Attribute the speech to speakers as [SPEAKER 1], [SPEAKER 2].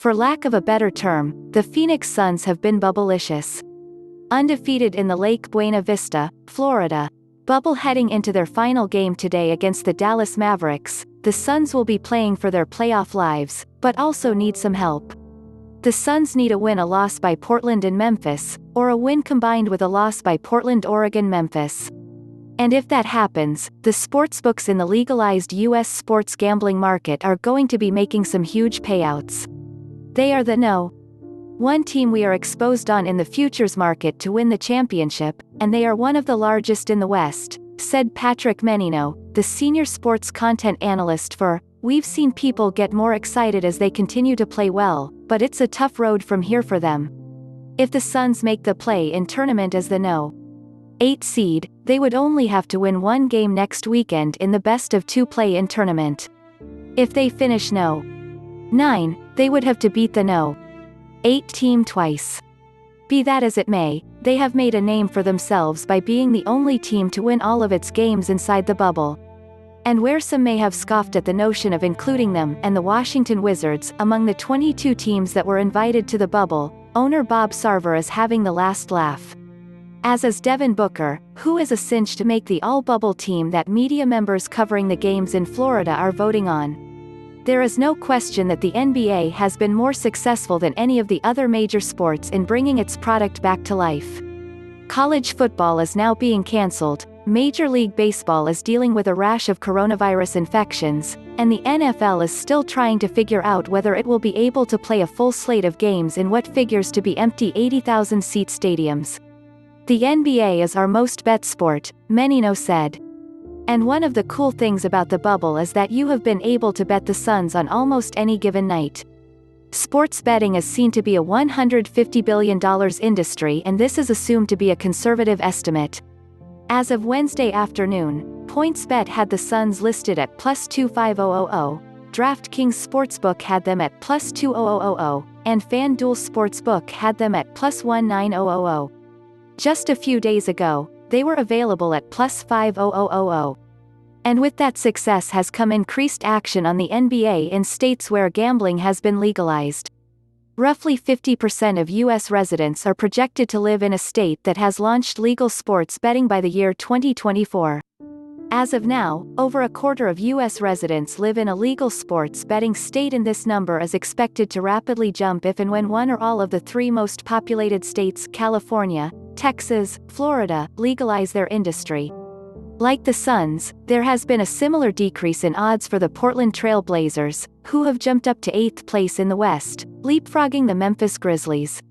[SPEAKER 1] For lack of a better term, the Phoenix Suns have been bubblicious. Undefeated in the Lake Buena Vista, Florida bubble heading into their final game today against the Dallas Mavericks, the Suns will be playing for their playoff lives, but also need some help. The Suns need a win-loss by Portland and Memphis, or a win combined with a loss by Portland, Oregon, Memphis. And if that happens, the sportsbooks in the legalized U.S. sports gambling market are going to be making some huge payouts. They are the one team we are exposed on in the futures market to win the championship, and they are one of the largest in the West, said Patrick Mennino, the senior sports content analyst for We've seen people get more excited as they continue to play well, but it's a tough road from here for them. If the Suns make the play-in tournament as the 8 seed, they would only have to win one game next weekend in the best-of-2 play-in tournament. If they finish 9, they would have to beat the 8 team twice. Be that as it may, they have made a name for themselves by being the only team to win all of its games inside the bubble. And where some may have scoffed at the notion of including them and the Washington Wizards among the 22 teams that were invited to the bubble, owner Bob Sarver is having the last laugh. As is Devin Booker, who is a cinch to make the all-bubble team that media members covering the games in Florida are voting on. There is no question that the NBA has been more successful than any of the other major sports in bringing its product back to life. College football is now being cancelled, Major League Baseball is dealing with a rash of coronavirus infections, and the NFL is still trying to figure out whether it will be able to play a full slate of games in what figures to be empty 80,000-seat stadiums. The NBA is our most bet sport, Mennino said. And one of the cool things about the bubble is that you have been able to bet the Suns on almost any given night. Sports betting is seen to be a $150 billion industry, and this is assumed to be a conservative estimate. As of Wednesday afternoon, PointsBet had the Suns listed at +25000, DraftKingsSportsBook had them at +20000, and FanDuelSportsBook had them at +19000. Just a few days ago, they were available at +5000. And with that success has come increased action on the NBA in states where gambling has been legalized. Roughly 50% of U.S. residents are projected to live in a state that has launched legal sports betting by the year 2024. As of now, over a quarter of U.S. residents live in a legal sports betting state, and this number is expected to rapidly jump if and when one or all of the 3 most populated states, California, Texas, Florida, legalize their industry. Like the Suns, there has been a similar decrease in odds for the Portland Trail Blazers, who have jumped up to 8th place in the West, leapfrogging the Memphis Grizzlies.